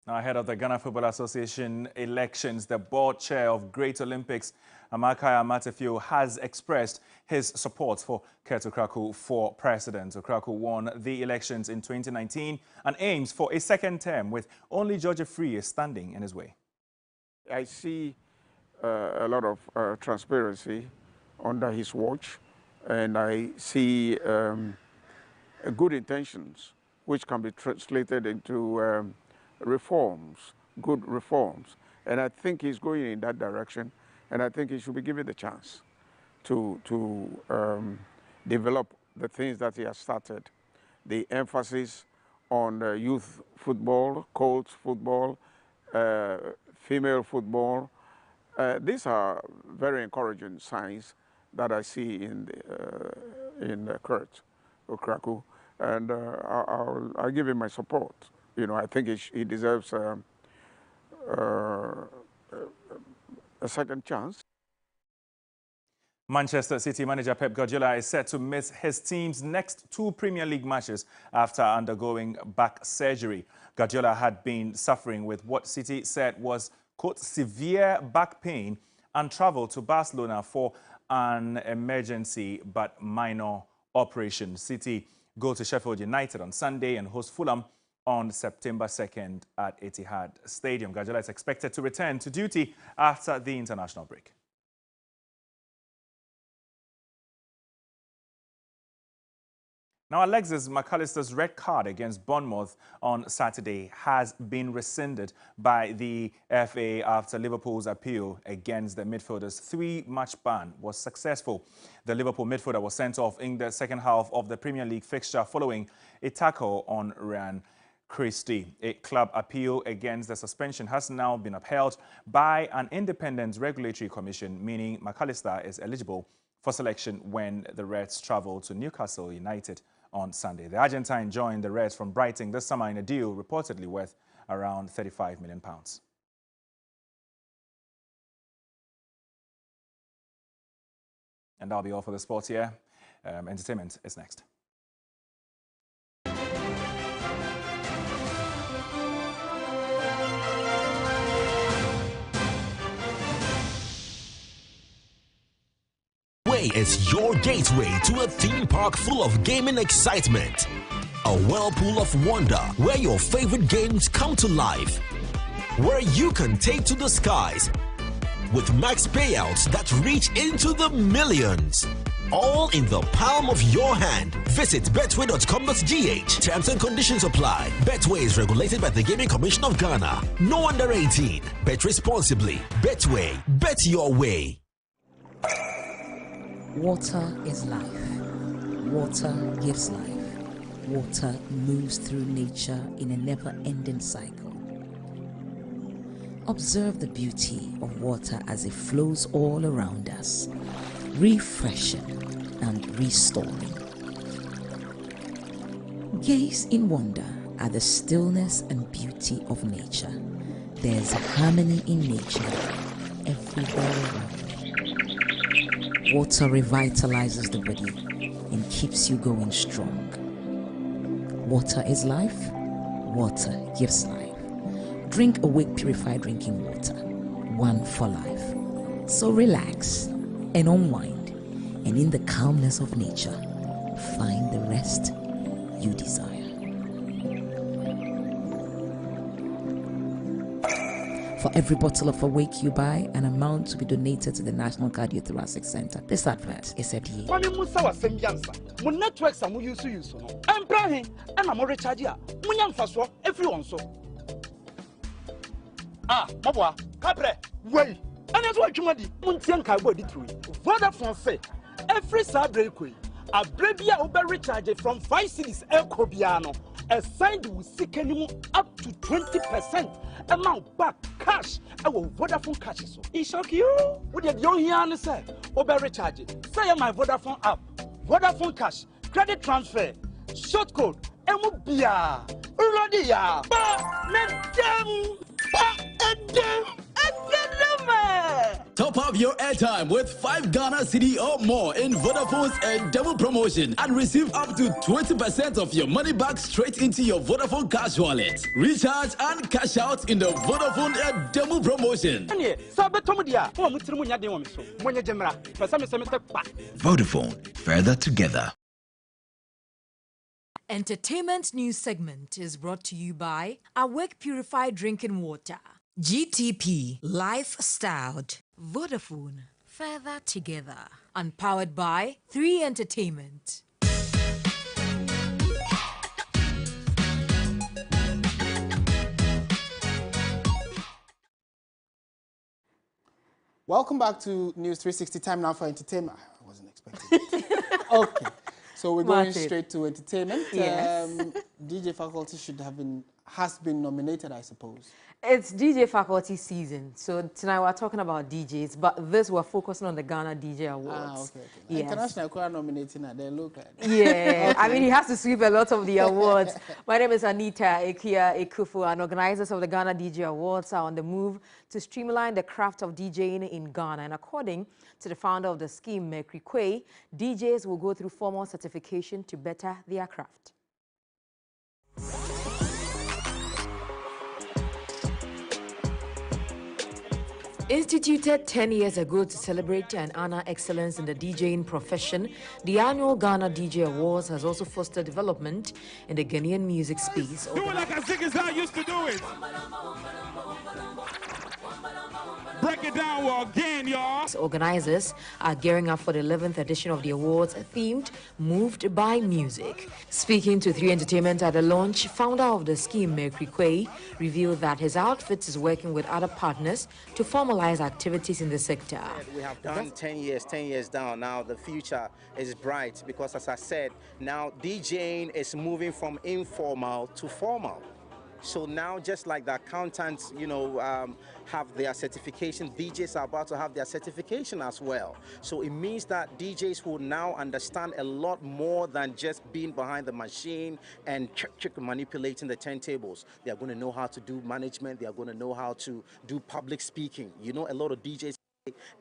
Now, ahead of the Ghana Football Association elections, the board chair of Great Olympics, Amakaya Matefio, has expressed his support for Kurt Okraku for president. Okraku won the elections in 2019 and aims for a second term, with only George Afriyie standing in his way. I see a lot of transparency under his watch, and I see good intentions which can be translated into reforms, good reforms. And I think he's going in that direction, and I think he should be given the chance to develop the things that he has started. The emphasis on youth football, coach football, female football. These are very encouraging signs that I see in Kurt Okraku, and I'll give him my support. You know, I think he deserves a second chance. Manchester City manager Pep Guardiola is set to miss his team's next 2 Premier League matches after undergoing back surgery. Guardiola had been suffering with what City said was, quote, severe back pain and traveled to Barcelona for an emergency but minor operation. City go to Sheffield United on Sunday and host Fulham on September 2nd at Etihad Stadium. Guardiola is expected to return to duty after the international break. Now, Alexis McAllister's red card against Bournemouth on Saturday has been rescinded by the FA after Liverpool's appeal against the midfielder's 3-match ban was successful. The Liverpool midfielder was sent off in the second half of the Premier League fixture following a tackle on Ryan Christie. A club appeal against the suspension has now been upheld by an independent regulatory commission, meaning McAllister is eligible for selection when the Reds travel to Newcastle United on Sunday. The Argentine joined the Reds from Brighton this summer in a deal reportedly worth around £35 million. And that'll be all for the sports here. Entertainment is next. Is your gateway to a theme park full of gaming excitement. A whirlpool of wonder where your favorite games come to life. Where you can take to the skies with max payouts that reach into the millions. All in the palm of your hand. Visit betway.com.gh. Terms and conditions apply. Betway is regulated by the Gaming Commission of Ghana. No under 18. Bet responsibly. Betway. Bet your way. Water is life. Water gives life. Water moves through nature in a never-ending cycle. Observe the beauty of water as it flows all around us, refreshing and restoring. Gaze in wonder at the stillness and beauty of nature. There's harmony in nature everywhere around. Water revitalizes the body and keeps you going strong. Water is life. Water gives life. Drink Awake Purified Drinking Water. One for life. So relax and unwind, and in the calmness of nature, find the rest you desire. For every bottle of Awake you buy, an amount to be donated to the National Cardiothoracic Center. This advert is FDA. My networks are use no. I'm praying and I'm recharge ya. Munyam faswa everyone so. Mabwa, Capre, wait. And that's what you want. Muntian Kabo through. Vodafone say every Saturday, a Brebia Uber recharge from 5 cities El Cobiano. Assigned with seeking up to 20% amount back cash. Our Vodafone cash so. It shock you? What did you hear say? Uber recharge. Say my Vodafone app. Vodafone cash. Credit transfer. Short code. MBA. Uradia. Top up your airtime with 5 Ghana Cedi or more in Vodafone's double promotion and receive up to 20% of your money back straight into your Vodafone cash wallet. Recharge and cash out in the Vodafone double promotion. Vodafone, further together. Entertainment news segment is brought to you by Awake Purified Drinking Water, GTP, Lifestyled, Vodafone, Further Together, and powered by 3 Entertainment. Welcome back to News 360. Time now for entertainment. I wasn't expecting it. Okay. So we're going straight to entertainment. Yes. DJ Faculty has been nominated, I suppose. It's DJ Faculty season. So tonight we're talking about DJs, but this we're focusing on the Ghana DJ Awards. Okay. Yes. International choir nominating at their local. Yeah, Okay. I mean, he has to sweep a lot of the awards. My name is Anita Ekia Ekufu, and organizers of the Ghana DJ Awards are on the move to streamline the craft of DJing in Ghana. And according to the founder of the scheme, Mercury Quay, DJs will go through formal certification to better their craft. Instituted 10 years ago to celebrate and honor excellence in the DJing profession, the annual Ghana DJ Awards has also fostered development in the Ghanaian music space. Do it like I think is how I used to do it. Break it down again, y'all. Organizers are gearing up for the 11th edition of the awards themed Moved by Music. Speaking to 3 Entertainment at the launch, founder of the scheme, Mercury Quay, revealed that his outfit is working with other partners to formalize activities in the sector. We have done 10 years down. Now the future is bright because, as I said, now DJing is moving from informal to formal. So now, just like the accountants, have their certification, DJs are about to have their certification as well. So it means that DJs will now understand a lot more than just being behind the machine and manipulating the turntables. They are going to know how to do management. They are going to know how to do public speaking. A lot of DJs.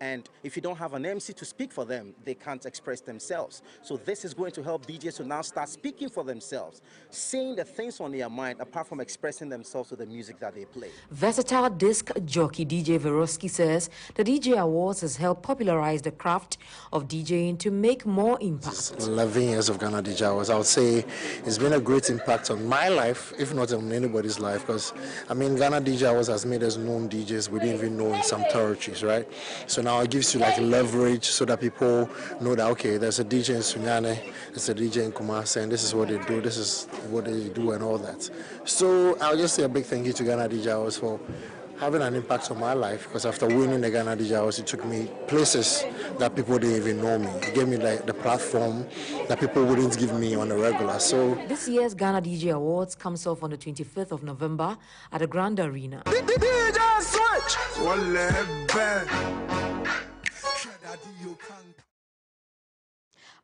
And if you don't have an MC to speak for them, they can't express themselves. So this is going to help DJs to now start speaking for themselves, saying the things on their mind, apart from expressing themselves with the music that they play. Versatile disc jockey DJ Veroski says the DJ Awards has helped popularize the craft of DJing to make more impact. 11 years of Ghana DJ Awards, I would say it's been a great impact on my life, if not on anybody's life, because, Ghana DJ Awards has made us known DJs we didn't even know in some territories, right? So now it gives you like leverage so that people know that, okay, there's a DJ in Sunyane, there's a DJ in Kumasi, and this is what they do, this is what they do and all that. So I'll just say a big thank you to Ghana DJ Awards for having an impact on my life, because after winning the Ghana DJ Awards, it took me places that people didn't even know me. It gave me like the platform that people wouldn't give me on a regular. So this year's Ghana DJ Awards comes off on the 25th of November at the Grand Arena. DJ Switch!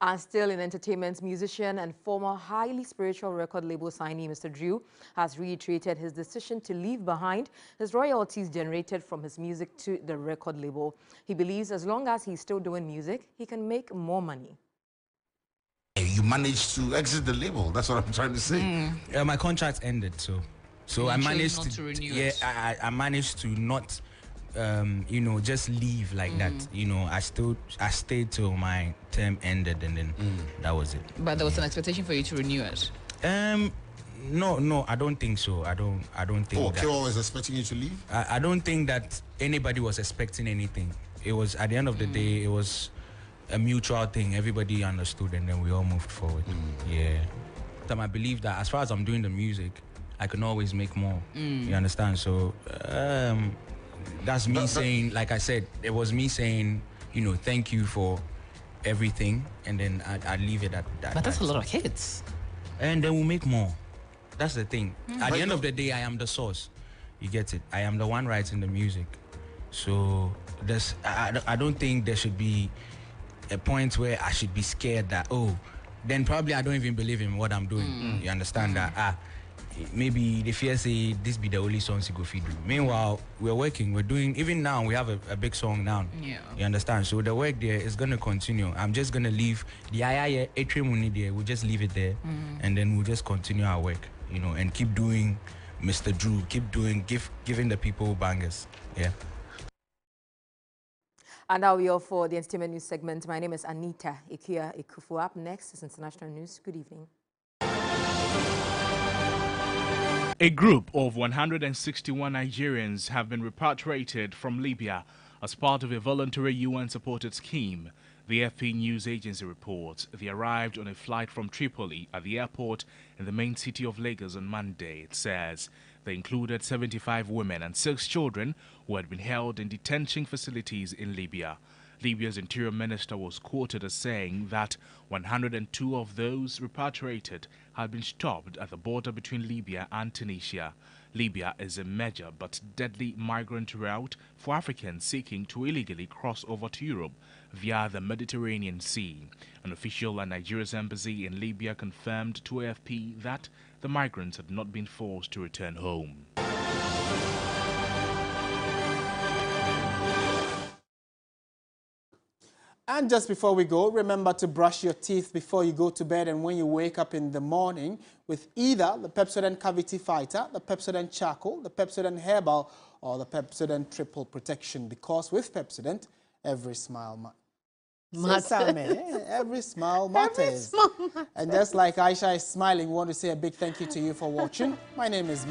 And still in entertainment, musician and former highly spiritual record label signee Mr. Drew has reiterated his decision to leave behind his royalties generated from his music to the record label. He believes as long as he's still doing music, he can make more money. You managed to exit the label. That's what I'm trying to say. My contract ended, so I managed not to renew yeah, it. I managed to not just leave like that. I stayed till my term ended, and then that was it. But there was an expectation for you to renew it. No, I don't think so. I don't think. Oh, that. Kiro was expecting you to leave? I don't think that anybody was expecting anything. It was, at the end of the day, it was a mutual thing. Everybody understood, and then we all moved forward. Yeah. I believe that as far as I'm doing the music, I can always make more. You understand? So that's me saying, like I said, it was me saying, thank you for everything, and then I'd leave it at that. But that's a lot of hits. And then we'll make more. That's the thing. At the end of the day, I am the source. You get it? I am the one writing the music. So I don't think there should be a point where I should be scared that, then probably I don't even believe in what I'm doing. You understand that? Maybe the fear say this be the only songs you go feed. Meanwhile, we're working, we're doing, even now we have a big song now. Yeah. You understand? So the work there is gonna continue. I'm just gonna leave the atrium there, we'll just leave it there, and then we'll just continue our work, and keep doing Mr. Drew, keep doing, giving the people bangers. Yeah. And now we are for the entertainment news segment. My name is Anita Ikuya Ikufu. Up next is international news. Good evening. A group of 161 Nigerians have been repatriated from Libya as part of a voluntary UN-supported scheme. The FP News Agency reports they arrived on a flight from Tripoli at the airport in the main city of Lagos on Monday. It says they included 75 women and 6 children who had been held in detention facilities in Libya. Libya's interior minister was quoted as saying that 102 of those repatriated had been stopped at the border between Libya and Tunisia. Libya is a major but deadly migrant route for Africans seeking to illegally cross over to Europe via the Mediterranean Sea. An official at Nigeria's embassy in Libya confirmed to AFP that the migrants had not been forced to return home. And just before we go, remember to brush your teeth before you go to bed and when you wake up in the morning with either the Pepsodent Cavity Fighter, the Pepsodent Charcoal, the Pepsodent Herbal, or the Pepsodent Triple Protection, because with Pepsodent, every smile matters. Every smile matters. And just like Aisha is smiling, we want to say a big thank you to you for watching. My name is